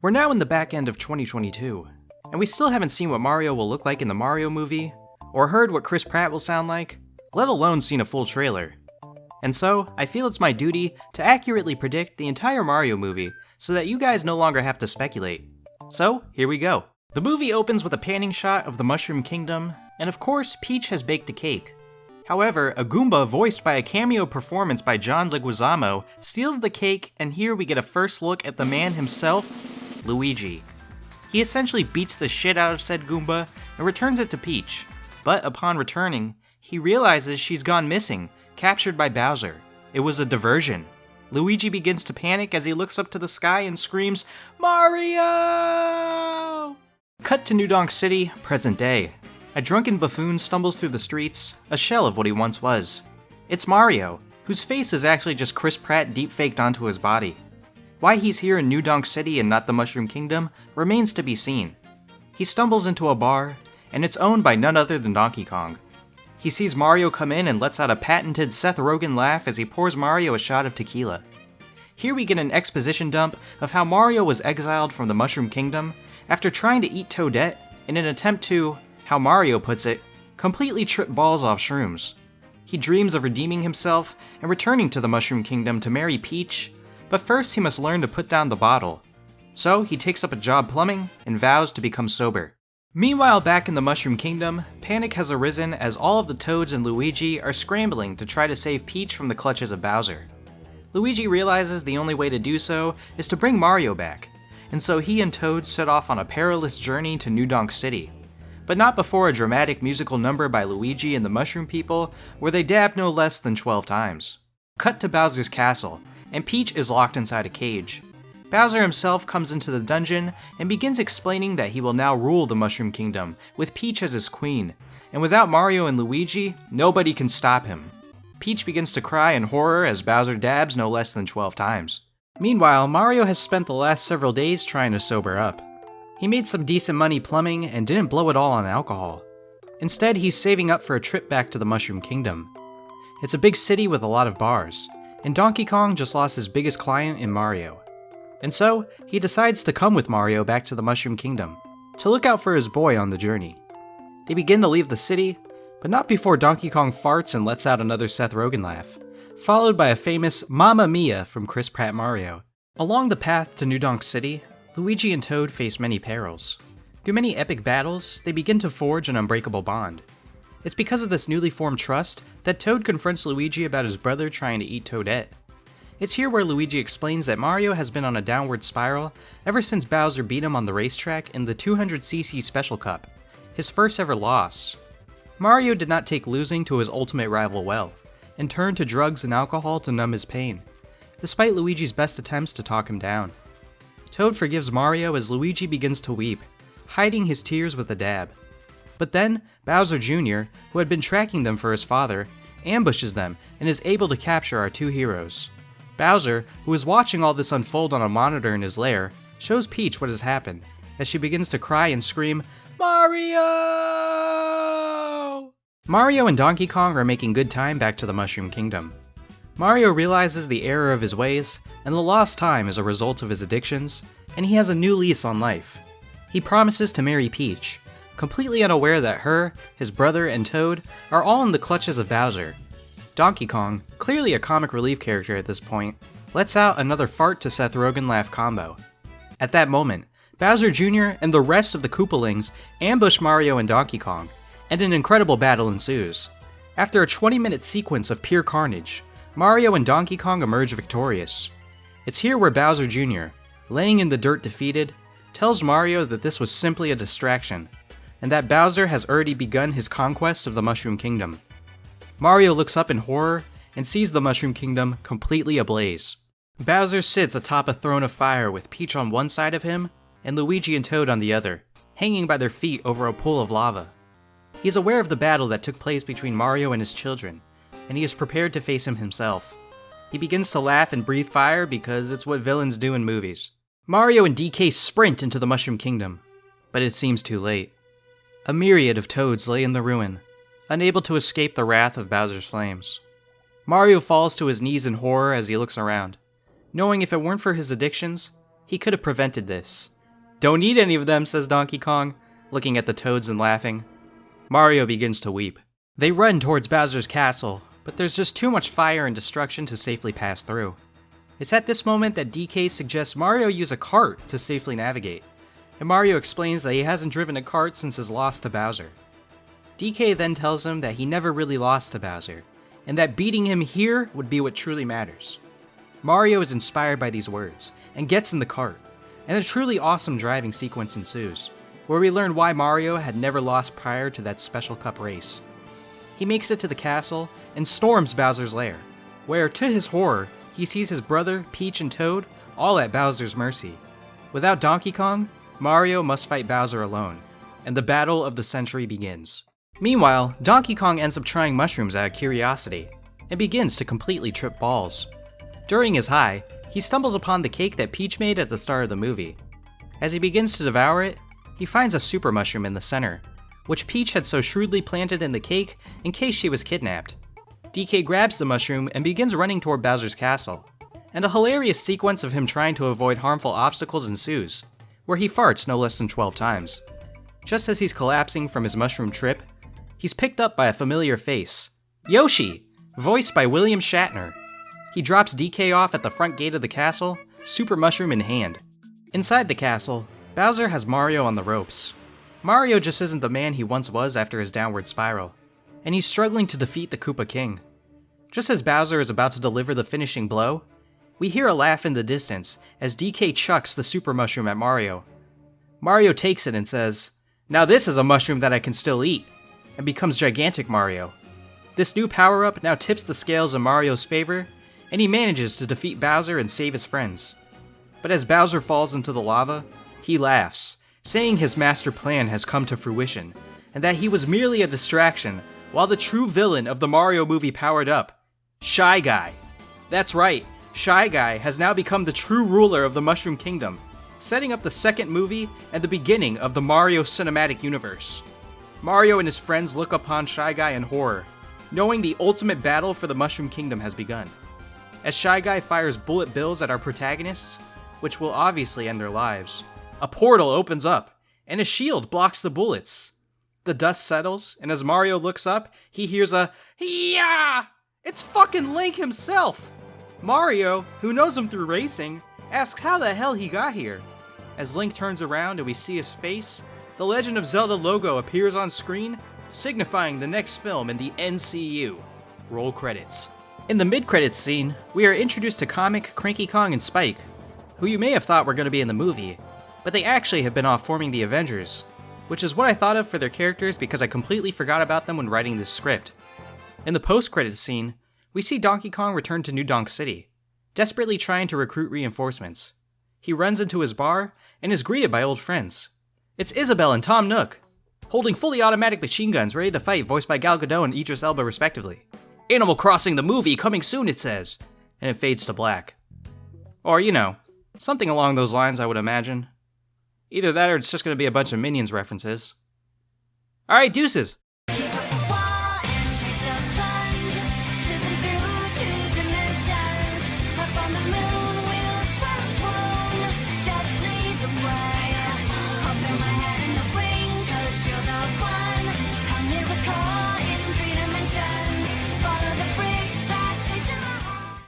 We're now in the back end of 2022, and we still haven't seen what Mario will look like in the Mario movie, or heard what Chris Pratt will sound like, let alone seen a full trailer. And so, I feel it's my duty to accurately predict the entire Mario movie so that you guys no longer have to speculate. So, here we go. The movie opens with a panning shot of the Mushroom Kingdom, and of course, Peach has baked a cake. However, a Goomba voiced by a cameo performance by John Leguizamo steals the cake, and here we get a first look at the man himself, Luigi. He essentially beats the shit out of said Goomba and returns it to Peach, but upon returning, he realizes she's gone missing, captured by Bowser. It was a diversion. Luigi begins to panic as he looks up to the sky and screams, "Mario!" Cut to New Donk City, present day. A drunken buffoon stumbles through the streets, a shell of what he once was. It's Mario, whose face is actually just Chris Pratt deep-faked onto his body. Why he's here in New Donk City and not the Mushroom Kingdom remains to be seen. He stumbles into a bar, and it's owned by none other than Donkey Kong. He sees Mario come in and lets out a patented Seth Rogen laugh as he pours Mario a shot of tequila. Here we get an exposition dump of how Mario was exiled from the Mushroom Kingdom after trying to eat Toadette in an attempt to, how Mario puts it, completely trip balls off shrooms. He dreams of redeeming himself and returning to the Mushroom Kingdom to marry Peach, but first he must learn to put down the bottle. So he takes up a job plumbing and vows to become sober. Meanwhile, back in the Mushroom Kingdom, panic has arisen as all of the Toads and Luigi are scrambling to try to save Peach from the clutches of Bowser. Luigi realizes the only way to do so is to bring Mario back, and so he and Toad set off on a perilous journey to New Donk City. But not before a dramatic musical number by Luigi and the Mushroom People, where they dab no less than 12 times. Cut to Bowser's castle, and Peach is locked inside a cage. Bowser himself comes into the dungeon and begins explaining that he will now rule the Mushroom Kingdom, with Peach as his queen, and without Mario and Luigi, nobody can stop him. Peach begins to cry in horror as Bowser dabs no less than 12 times. Meanwhile, Mario has spent the last several days trying to sober up. He made some decent money plumbing and didn't blow it all on alcohol. Instead, he's saving up for a trip back to the Mushroom Kingdom. It's a big city with a lot of bars, and Donkey Kong just lost his biggest client in Mario. And so, he decides to come with Mario back to the Mushroom Kingdom, to look out for his boy on the journey. They begin to leave the city, but not before Donkey Kong farts and lets out another Seth Rogen laugh, followed by a famous Mamma Mia from Chris Pratt Mario. Along the path to New Donk City, Luigi and Toad face many perils. Through many epic battles, they begin to forge an unbreakable bond. It's because of this newly formed trust that Toad confronts Luigi about his brother trying to eat Toadette. It's here where Luigi explains that Mario has been on a downward spiral ever since Bowser beat him on the racetrack in the 200cc Special Cup, his first ever loss. Mario did not take losing to his ultimate rival well, and turned to drugs and alcohol to numb his pain, despite Luigi's best attempts to talk him down. Toad forgives Mario as Luigi begins to weep, hiding his tears with a dab. But then, Bowser Jr., who had been tracking them for his father, ambushes them and is able to capture our two heroes. Bowser, who is watching all this unfold on a monitor in his lair, shows Peach what has happened, as she begins to cry and scream, "Mario!" Mario and Donkey Kong are making good time back to the Mushroom Kingdom. Mario realizes the error of his ways and the lost time as a result of his addictions, and he has a new lease on life. He promises to marry Peach, completely unaware that her, his brother, and Toad are all in the clutches of Bowser. Donkey Kong, clearly a comic relief character at this point, lets out another fart to Seth Rogen laugh combo. At that moment, Bowser Jr. and the rest of the Koopalings ambush Mario and Donkey Kong, and an incredible battle ensues. After a 20-minute sequence of pure carnage, Mario and Donkey Kong emerge victorious. It's here where Bowser Jr., laying in the dirt defeated, tells Mario that this was simply a distraction, and that Bowser has already begun his conquest of the Mushroom Kingdom. Mario looks up in horror and sees the Mushroom Kingdom completely ablaze. Bowser sits atop a throne of fire with Peach on one side of him, and Luigi and Toad on the other, hanging by their feet over a pool of lava. He's aware of the battle that took place between Mario and his children, and he is prepared to face him himself. He begins to laugh and breathe fire because it's what villains do in movies. Mario and DK sprint into the Mushroom Kingdom, but it seems too late. A myriad of Toads lay in the ruin, unable to escape the wrath of Bowser's flames. Mario falls to his knees in horror as he looks around, knowing if it weren't for his addictions, he could have prevented this, "Don't need any of them," says Donkey Kong, looking at the toads and laughing. Mario begins to weep. They run towards Bowser's castle, but there's just too much fire and destruction to safely pass through. It's at this moment that DK suggests Mario use a cart to safely navigate, and Mario explains that he hasn't driven a cart since his loss to Bowser. DK then tells him that he never really lost to Bowser, and that beating him here would be what truly matters. Mario is inspired by these words, and gets in the cart, and a truly awesome driving sequence ensues, where we learn why Mario had never lost prior to that Special Cup race. He makes it to the castle and storms Bowser's lair, where, to his horror, he sees his brother, Peach, and Toad all at Bowser's mercy. Without Donkey Kong, Mario must fight Bowser alone, and the battle of the century begins. Meanwhile, Donkey Kong ends up trying mushrooms out of curiosity, and begins to completely trip balls. During his high, he stumbles upon the cake that Peach made at the start of the movie. As he begins to devour it, he finds a super mushroom in the center, which Peach had so shrewdly planted in the cake in case she was kidnapped. DK grabs the mushroom and begins running toward Bowser's castle, and a hilarious sequence of him trying to avoid harmful obstacles ensues, where he farts no less than 12 times. Just as he's collapsing from his mushroom trip, he's picked up by a familiar face, Yoshi, voiced by William Shatner. He drops DK off at the front gate of the castle, super mushroom in hand. Inside the castle, Bowser has Mario on the ropes. Mario just isn't the man he once was after his downward spiral, and he's struggling to defeat the Koopa King. Just as Bowser is about to deliver the finishing blow, we hear a laugh in the distance as DK chucks the super mushroom at Mario. Mario takes it and says, "Now this is a mushroom that I can still eat," and becomes Gigantic Mario. This new power-up now tips the scales in Mario's favor, and he manages to defeat Bowser and save his friends. But as Bowser falls into the lava, he laughs, saying his master plan has come to fruition, and that he was merely a distraction while the true villain of the Mario movie powered up, Shy Guy. That's right, Shy Guy has now become the true ruler of the Mushroom Kingdom, setting up the second movie and the beginning of the Mario Cinematic Universe. Mario and his friends look upon Shy Guy in horror, knowing the ultimate battle for the Mushroom Kingdom has begun. As Shy Guy fires bullet bills at our protagonists, which will obviously end their lives, a portal opens up, and a shield blocks the bullets. The dust settles, and as Mario looks up, he hears a "Yeah!" It's fucking Link himself! Mario, who knows him through racing, asks how the hell he got here. As Link turns around and we see his face, the Legend of Zelda logo appears on screen, signifying the next film in the NCU. Roll credits. In the mid-credits scene, we are introduced to Comic, Cranky Kong, and Spike, who you may have thought were going to be in the movie, but they actually have been off forming the Avengers, which is what I thought of for their characters because I completely forgot about them when writing this script. In the post-credits scene, we see Donkey Kong return to New Donk City, desperately trying to recruit reinforcements. He runs into his bar and is greeted by old friends. It's Isabelle and Tom Nook, holding fully automatic machine guns ready to fight, voiced by Gal Gadot and Idris Elba respectively. Animal Crossing the movie coming soon, it says, and it fades to black. Or, you know, something along those lines, I would imagine. Either that or it's just going to be a bunch of Minions references. Alright, deuces! Tripping through 2 dimensions, up on the moon.